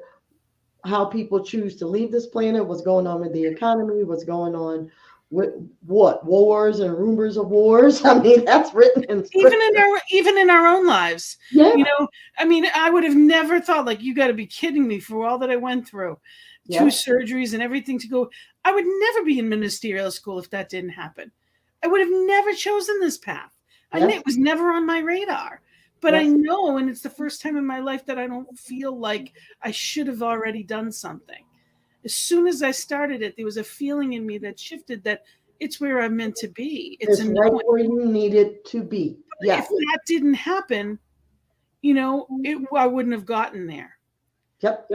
how people choose to leave this planet, what's going on with the economy, what's going on with what wars and rumors of wars. I mean, that's written in scripture. Even in our own lives, Yeah, you know, I mean, I would have never thought, like, you got to be kidding me, for all that I went through, 2 yeah, surgeries and everything to go. I would never be in ministerial school if that didn't happen. I would have never chosen this path. yes, It was never on my radar. But I yes. know, and it's the first time in my life that I don't feel like I should have already done something. As soon as I started it, there was a feeling in me that shifted, that it's where I'm meant to be. It's a It's right knowing. where you need it to be. If Yes. that didn't happen, I wouldn't have gotten there. Yep.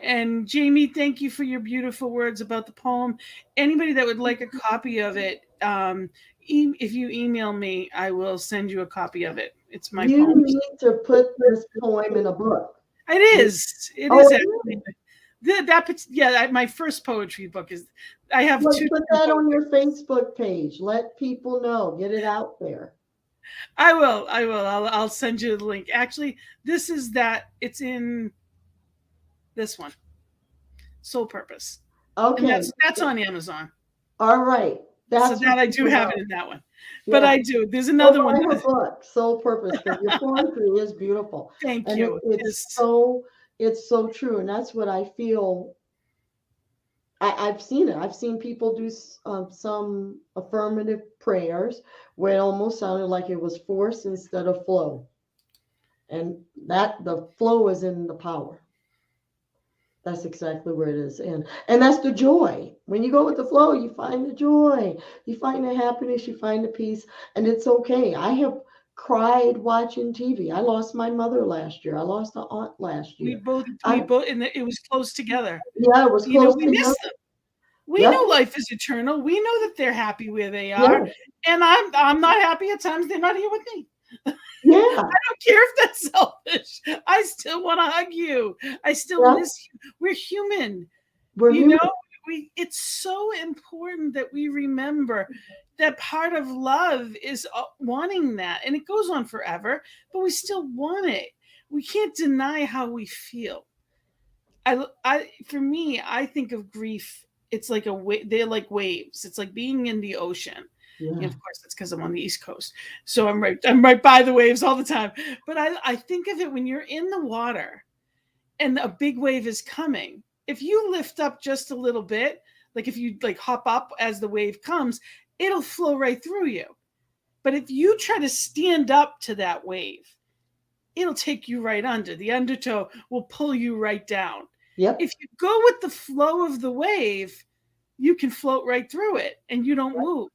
And Jamie, thank you for your beautiful words about the poem. Anybody that would like a copy of it, if you email me, I will send you a copy of it. It's my You poem. need to put this poem in a book. It is. It Oh, is it actually. is. My first poetry book is. I have Well, two put different that books. on your Facebook page. Let people know. Get it out there. I will. I will. I'll send you the link. Actually, this is that. It's in this one, Soul Purpose, and Okay. that's on Amazon. All right. So That's what that I do people have it know. in that one. But Yeah. I do. There's Go another one. buy her book, Soul Purpose, because your poetry is beautiful. Thank And you. it's so true. And that's what I feel. I've seen it. I've seen people do some affirmative prayers where it almost sounded like it was force instead of flow. And that the flow is in the power. That's exactly where it is. And that's the joy. When you go with the flow, you find the joy, you find the happiness, you find the peace, and it's okay. I have cried watching TV. I lost my mother last year. I lost an aunt last We year. both we I both and it was close together. Yeah, it was close We to miss you. them. We Yep. know life is eternal. We know that they're happy where they are, Yeah. and I'm not happy at times. They're not here with me. Yeah. I don't care if that's selfish. I still want to hug you. I still Yeah. miss you. We're human. We're You know, human. it's so important that we remember that part of love is wanting that, and it goes on forever, but we still want it. We can't deny how we feel. For me, I think of grief. It's like they're like waves. It's like being in the ocean. Yeah. Of course, it's because I'm on the East Coast, so I'm right by the waves all the time. But I think of it when you're in the water and a big wave is coming. If you lift up just a little bit, like if you like hop up as the wave comes, it'll flow right through you. But if you try to stand up to that wave, it'll take you right under. The undertow will pull you right down. Yep. If you go with the flow of the wave, you can float right through it and you don't Yep. move.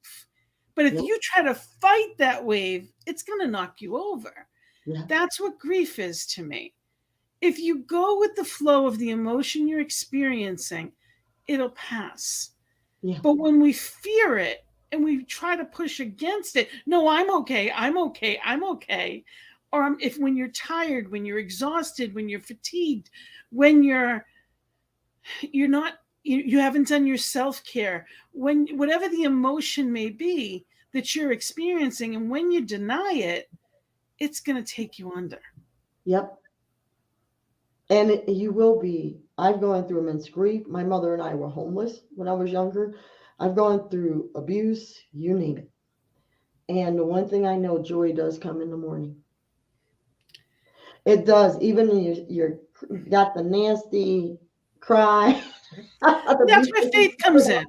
But if Yep. you try to fight that wave, it's going to knock you over. Yeah. That's what grief is to me. If you go with the flow of the emotion you're experiencing, it'll pass. Yeah. But when we fear it and we try to push against it, no, I'm okay, I'm okay, I'm okay. Or if when you're tired, when you're exhausted, when you're fatigued, when you're not you haven't done your self-care, when whatever the emotion may be that you're experiencing, and when you deny it, it's going to take you under. Yep. And you will be. I've gone through immense grief. My mother and I were homeless when I was younger. I've gone through abuse, you name it. And the one thing I know, joy does come in the morning. It does. Even when you're got the nasty cry. That's where faith comes in.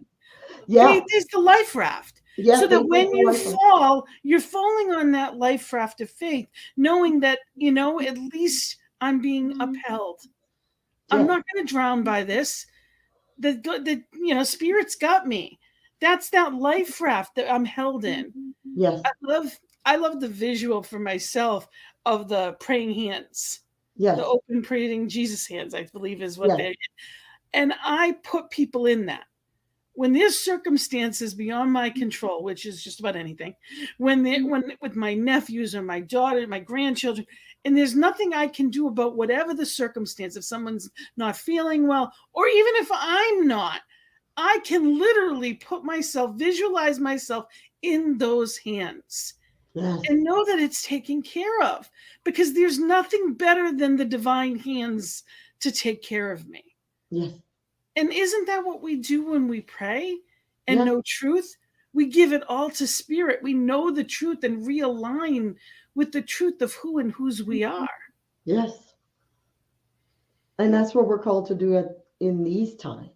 Yeah. Faith is the life raft. Yeah. So that Faith is when the you life. fall, you're falling on that life raft of faith, knowing that, at least I'm being upheld. I'm Yeah. not going to drown by this. Spirit's got me. That's that life raft that I'm held in. Yes. I love the visual for myself of the praying hands. the Yes. open praying Jesus hands, I believe is what Yes. they. And I put people in that. When there's circumstances beyond my control, which is just about anything, when with my nephews or my daughter, my grandchildren, and there's nothing I can do about whatever the circumstance, if someone's not feeling well, or even if I'm not, I can literally put myself, visualize myself in those hands Yes. and know that it's taken care of, because there's nothing better than the divine hands to take care of me. Yes. And isn't that what we do when we pray and Yes. know truth? We give it all to spirit. We know the truth and realign with the truth of who and whose we are. Yes. And that's what we're called to do in these times.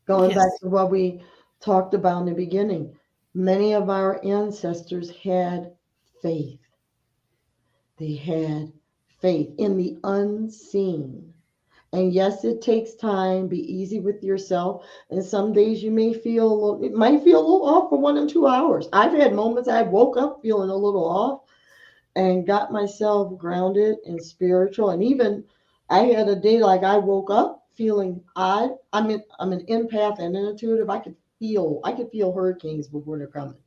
Going back Yes. to what we talked about in the beginning, many of our ancestors had faith. They had faith in the unseen. And yes, it takes time. Be easy with yourself. And some days you may feel a little, it might feel a little off for 1 and 2 hours. I've had moments I woke up feeling a little off and got myself grounded and spiritual. And even I had a day like I woke up feeling odd. I'm an empath and intuitive. I could feel hurricanes before they're coming.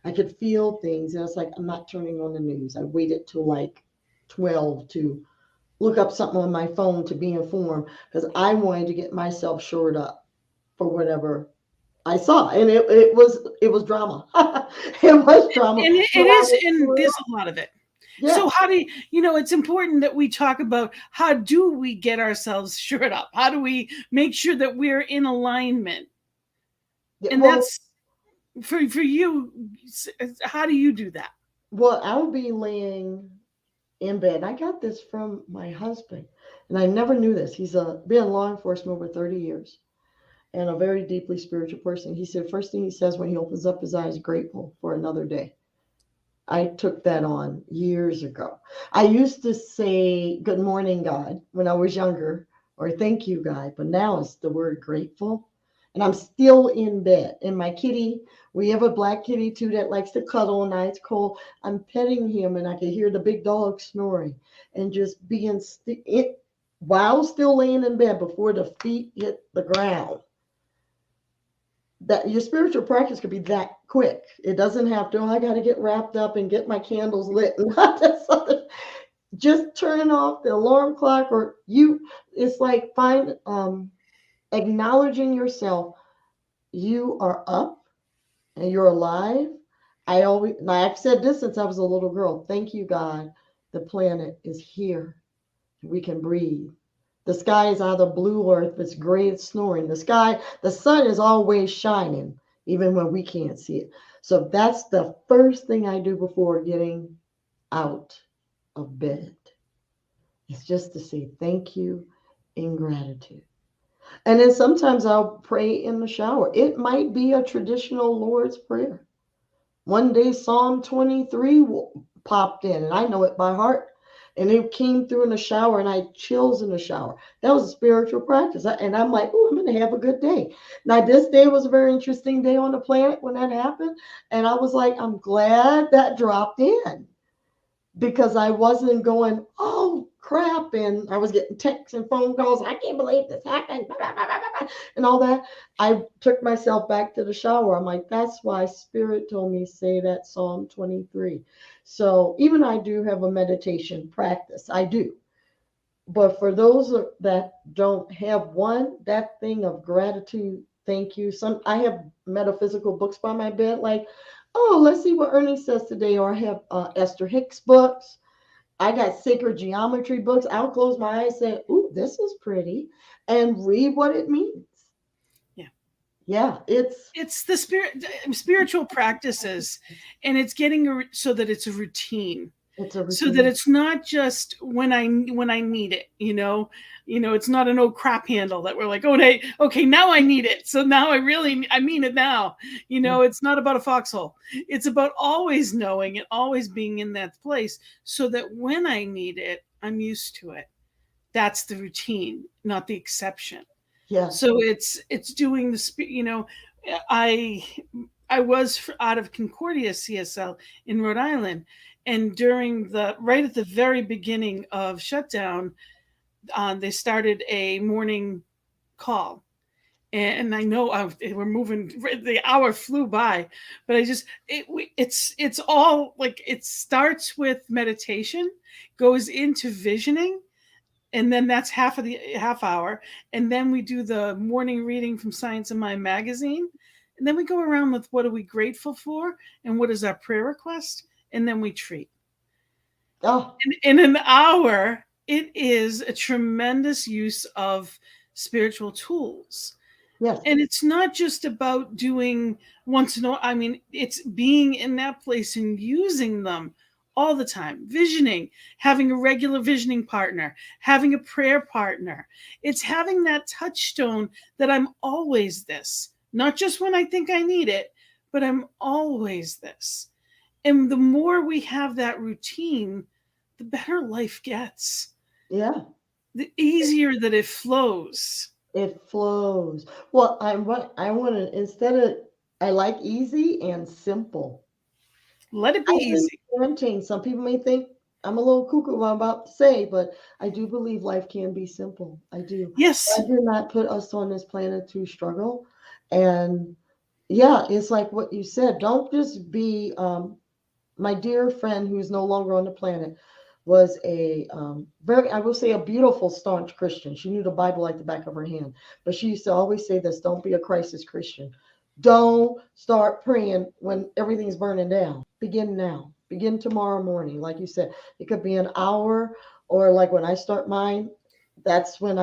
I could feel things. And it's like I'm not turning on the news. I waited till like 12 to look up something on my phone to be informed because I wanted to get myself shored up for whatever I saw. And it was drama. It was drama. And But it I is, was and shored there's up. a lot of it. Yeah. So how do it's important that we talk about how do we get ourselves shored up? How do we make sure that we're in alignment? Yeah, And well, that's for you. How do you do that? I'll be laying in bed. And I got this from my husband, and I never knew this. He's been in law enforcement over 30 years and a very deeply spiritual person. He said, first thing he says when he opens up his eyes, grateful for another day. I took that on years ago. I used to say, good morning, God, when I was younger, or thank you, God, but now it's the word grateful. And I'm still in bed. And my kitty, we have a black kitty too that likes to cuddle, and it's cold. I'm petting him, and I can hear the big dog snoring and just being it while still laying in bed before the feet hit the ground. That your spiritual practice could be that quick. It doesn't have to, oh, I got to get wrapped up and get my candles lit and not that other. Just turning off the alarm clock or it's like acknowledging yourself. You are up and you're alive. I've said this since I was a little girl. Thank you, God. The planet is here. We can breathe. The sky is either blue or if it's gray, it's snoring. The sun is always shining, even when we can't see it. So that's the first thing I do before getting out of bed. It's just to say thank you in gratitude. And then sometimes I'll pray in the shower. It might be a traditional Lord's Prayer. One day Psalm 23 popped in, and I know it by heart. And it came through in the shower, and I had chills in the shower. That was a spiritual practice. And I'm like, oh, I'm going to have a good day. Now, this day was a very interesting day on the planet when that happened. And I was like, I'm glad that dropped in because I wasn't going, oh, crap. And I was getting texts and phone calls. I can't believe this happened. And all that. I took myself back to the shower. I'm like, that's why Spirit told me say that Psalm 23. So even I do have a meditation practice. I do. But for those that don't have one, that thing of gratitude, thank you. I have metaphysical books by my bed, like, oh, let's see what Ernie says today. Or I have Esther Hicks books. I got sacred geometry books. I'll close my eyes and say, ooh, this is pretty, and read what it means. Yeah. Yeah, It's the spiritual practices, and it's getting so that it's a routine, it's a so that routine. it's not just when I need it. It's not an old crap handle that we're like, okay, now I need it, so now I mean it now. It's not about a foxhole. It's about always knowing and always being in that place, so that when I need it, I'm used to it. That's the routine, not the exception. Yes. So it's doing I was out of Concordia CSL in Rhode Island, And during right at the very beginning of shutdown, they started a morning call. And I know we're moving. The hour flew by, but it's all like it starts with meditation, goes into visioning, and then that's half of the half hour, and then we do the morning reading from Science of Mind magazine, and then we go around with what are we grateful for and what is our prayer request, and then we treat. Oh, In an hour, it is a tremendous use of spiritual tools. yes, And it's not just about doing once in a while. I mean, it's being in that place and using them all the time. Visioning, having a regular visioning partner, having a prayer partner. It's having that touchstone that I'm always this, not just when I think I need it, but I'm always this. And the more we have that routine, the better life gets, yeah. the easier that it flows. It flows. Well, I want to instead of I like easy and simple. Let it be I think easy. parenting, some people may think I'm a little cuckoo what I'm about to say, but I do believe life can be simple. I do. Yes. God did not put us on this planet to struggle. And yeah, it's like what you said. Don't just be my dear friend who is no longer on the planet was a very, I will say, a beautiful, staunch Christian. She knew the Bible like the back of her hand. But she used to always say this: don't be a crisis Christian. Don't start praying when everything's burning down. Begin now. Begin tomorrow morning. Like you said, it could be an hour, or like when I start mine, that's when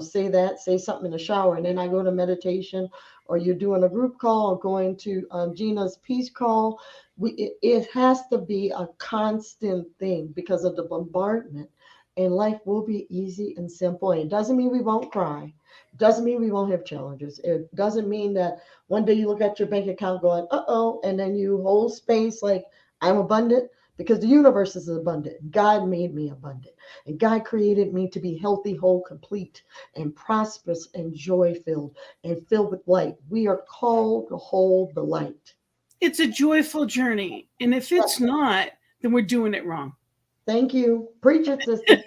say something in the shower, and then I go to meditation, or you're doing a group call, or going to Gina's peace call. It has to be a constant thing because of the bombardment, and life will be easy and simple. And it doesn't mean we won't cry. It doesn't mean we won't have challenges. It doesn't mean that one day you look at your bank account going, uh-oh, and then you hold space like I'm abundant, because the universe is abundant. God made me abundant. And God created me to be healthy, whole, complete, and prosperous, and joy filled, and filled with light. We are called to hold the light. It's a joyful journey. And if it's not, then we're doing it wrong. Thank you. Preach it, sister.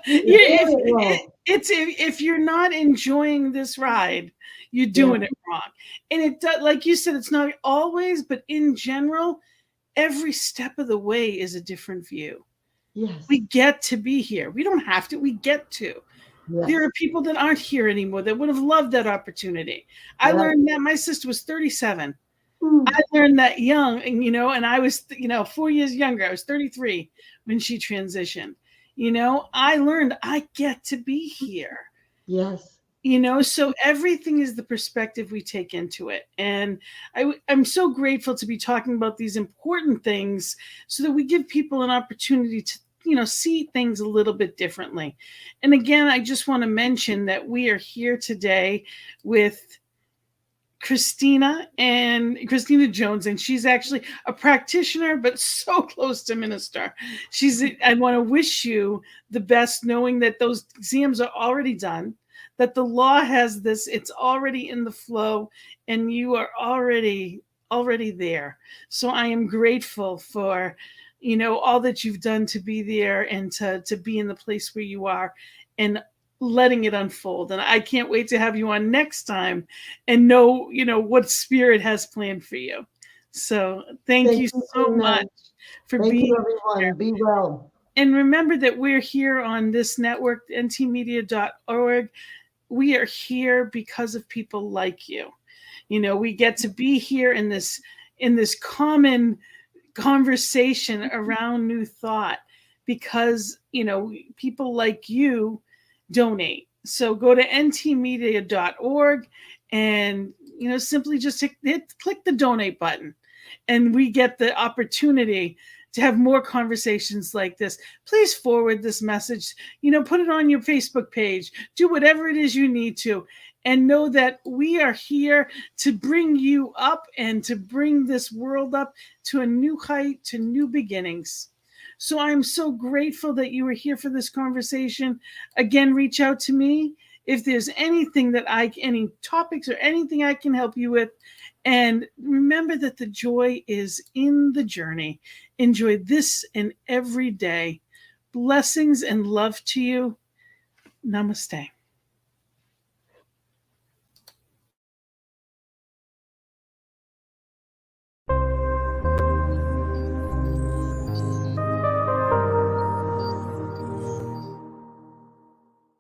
You're if, doing it wrong. if you're not enjoying this ride, you're Yeah. doing it wrong. And it does, like you said, it's not always, but in general, every step of the way is a different view. We Yes. get to be here. We don't have to, we get to. There Yes. are people that aren't here anymore that would have loved that opportunity. I Yes. learned that my sister was 37. Mm. I learned that young, and I was, 4 years younger. I was 33 when she transitioned. I learned I get to be here. Yes. So everything is the perspective we take into it. And I'm so grateful to be talking about these important things so that we give people an opportunity to, see things a little bit differently. And again, I just want to mention that we are here today with Christina Jones, and she's actually a practitioner, but so close to minister. I want to wish you the best, knowing that those exams are already done, that the law has this, it's already in the flow, and you are already there. So I am grateful for, all that you've done to be there and to be in the place where you are, and letting it unfold. And I can't wait to have you on next time and know, what spirit has planned for you. So thank Thank you you, so Tina. much for Thank you, being everyone. here. Be well. And remember that we're here on this network, ntmedia.org. We are here because of people like you. We get to be here in this common conversation around new thought because, people like you donate. So go to ntmedia.org and, simply just click the donate button, and we get the opportunity to have more conversations like this. Please forward this message, put it on your Facebook page, do whatever it is you need to, and know that we are here to bring you up and to bring this world up to a new height, to new beginnings. So I'm so grateful that you were here for this conversation. Again, reach out to me if there's anything any topics or anything I can help you with. And remember that the joy is in the journey. Enjoy this and every day. Blessings and love to you. Namaste.